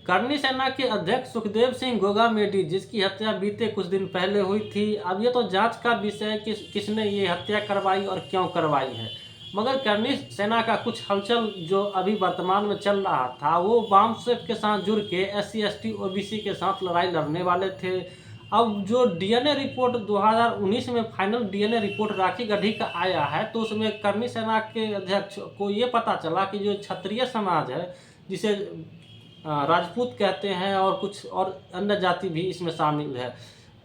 करनी सेना के अध्यक्ष सुखदेव सिंह गोगामेडी, जिसकी हत्या बीते कुछ दिन पहले हुई थी। अब ये तो जांच का विषय है कि किसने ये हत्या करवाई और क्यों करवाई है। मगर करनी सेना का कुछ हलचल जो अभी वर्तमान में चल रहा था, वो वामसेफ के साथ जुड़ के SC ST OBC के साथ लड़ाई लड़ने वाले थे। अब जो DNA रिपोर्ट 2019 में final DNA report Rakhi Garhi का आया है, तो उसमें करनी सेना के अध्यक्ष को ये पता चला कि जो क्षत्रिय समाज है, जिसे राजपूत कहते हैं और कुछ और अन्य जाति भी इसमें शामिल है,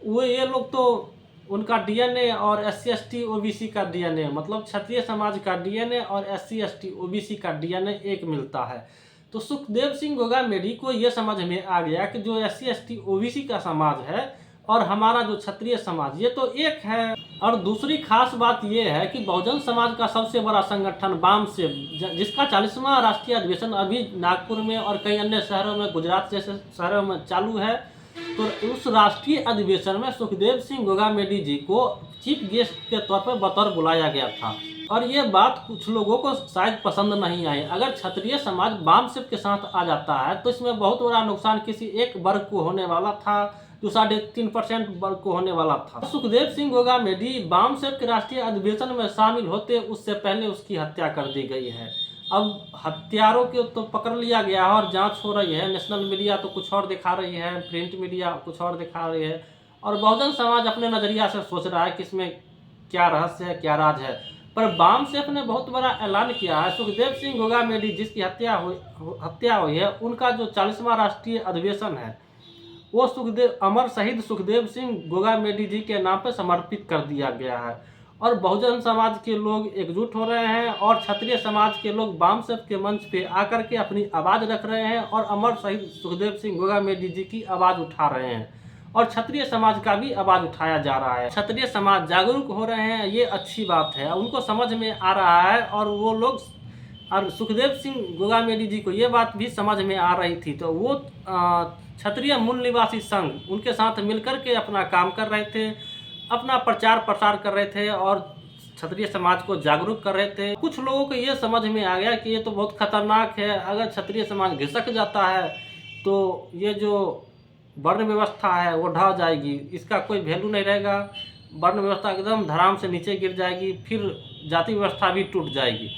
वो ये लोग तो उनका DNA और SC ST OBC का DNA, मतलब क्षत्रिय समाज का DNA और SC ST OBC का DNA एक मिलता है। तो सुखदेव सिंह गोगामेडी को ये समझ में आ गया कि जो SC ST OBC का समाज है और हमारा जो क्षत्रिय समाज, ये तो एक है। और दूसरी खास बात ये है कि बहुजन समाज का सबसे बड़ा संगठन वामसेफ, जिसका 40वां राष्ट्रीय अधिवेशन अभी नागपुर में और कई अन्य शहरों में, गुजरात जैसे शहरों में चालू है, तो उस राष्ट्रीय अधिवेशन में सुखदेव सिंह गोगामेडी जी को चीफ गेस्ट के तौर पर बतौर बुलाया गया था। और ये बात कुछ लोगों को शायद पसंद नहीं आई। अगर क्षत्रिय समाज वामसेफ के साथ आ जाता है तो इसमें बहुत बड़ा नुकसान किसी एक वर्ग को होने वाला था, जो 3.5% वर्ग को होने वाला था। सुखदेव सिंह गोगामेडी वामसेफ के राष्ट्रीय अधिवेशन में शामिल होते उससे पहले उसकी हत्या कर दी गई है। अब हत्यारों को तो पकड़ लिया गया है और जांच हो रही है। नेशनल मीडिया तो कुछ और दिखा रही है, प्रिंट मीडिया कुछ और दिखा रही है, और बहुजन समाज अपने नजरिया से सोच रहा है कि इसमें क्या रहस्य है, क्या राज है। पर वामसेफ ने बहुत बड़ा ऐलान किया है। सुखदेव सिंह गोगामेडी जिसकी हत्या हुई है, उनका जो 40वां राष्ट्रीय अधिवेशन है, वो अमर शहीद सुखदेव सिंह गोगामेडी जी के नाम पर समर्पित कर दिया गया है। और बहुजन समाज के लोग एकजुट हो रहे हैं और क्षत्रिय समाज के लोग वामसेफ के मंच पे आकर के अपनी आवाज़ रख रहे हैं और अमर शहीद सुखदेव सिंह गोगामेडी जी की आवाज़ उठा रहे हैं। और क्षत्रिय समाज का भी आवाज़ उठाया जा रहा है। क्षत्रिय समाज जागरूक हो रहे हैं, ये अच्छी बात है, उनको समझ में आ रहा है। और वो लोग, और सुखदेव सिंह गोगामेडी जी को ये बात भी समझ में आ रही थी, तो वो क्षत्रिय मूल निवासी संघ उनके साथ मिलकर के अपना काम कर रहे थे, अपना प्रचार प्रसार कर रहे थे और क्षत्रिय समाज को जागरूक कर रहे थे। कुछ लोगों को ये समझ में आ गया कि ये तो बहुत खतरनाक है, अगर क्षत्रिय समाज घिसक जाता है तो ये जो वर्ण व्यवस्था है वो ढह जाएगी, इसका कोई वैल्यू नहीं रहेगा, वर्ण व्यवस्था एकदम धराम से नीचे गिर जाएगी, फिर जाति व्यवस्था भी टूट जाएगी।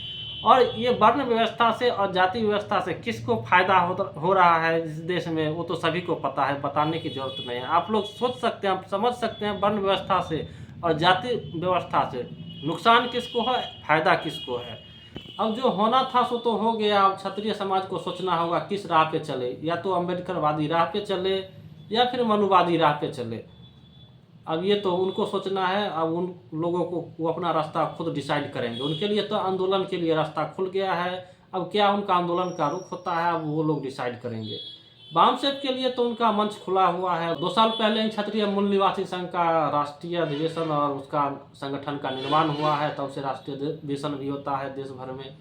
और ये वर्ण व्यवस्था से और जाति व्यवस्था से किसको फायदा हो रहा है इस देश में, वो तो सभी को पता है, बताने की जरूरत नहीं है। आप लोग सोच सकते हैं, आप समझ सकते हैं, वर्ण व्यवस्था से और जाति व्यवस्था से नुकसान किसको है, फायदा किसको है। अब जो होना था सो तो हो गया। अब क्षत्रिय समाज को सोचना होगा किस राह पे चले, या तो अम्बेडकरवादी राह पे चले या फिर मनुवादी राह पे चले। अब ये तो उनको सोचना है। अब उन लोगों को वो अपना रास्ता खुद डिसाइड करेंगे। उनके लिए तो आंदोलन के लिए रास्ता खुल गया है। अब क्या उनका आंदोलन का रुख होता है, अब वो लोग डिसाइड करेंगे। वामसेफ के लिए तो उनका मंच खुला हुआ है। 2 साल पहले ही क्षत्रिय मूल निवासी संघ का राष्ट्रीय अधिवेशन और उसका संगठन का निर्माण हुआ है, तब से राष्ट्रीय अधिवेशन भी होता है देश भर में।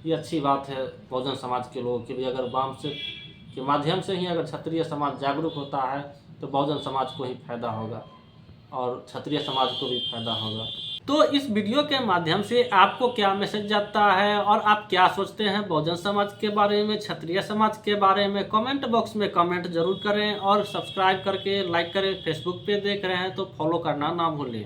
ये अच्छी बात है बहुजन समाज के लोगों के लिए। अगर वामसेफ के माध्यम से ही अगर क्षत्रिय समाज जागरूक होता है तो बहुजन समाज को ही फायदा होगा और क्षत्रिय समाज को भी फायदा होगा। तो इस वीडियो के माध्यम से आपको क्या मैसेज जाता है और आप क्या सोचते हैं बहुजन समाज के बारे में, क्षत्रिय समाज के बारे में, कमेंट बॉक्स में कमेंट जरूर करें और सब्सक्राइब करके लाइक करें। फेसबुक पे देख रहे हैं तो फॉलो करना ना भूलें।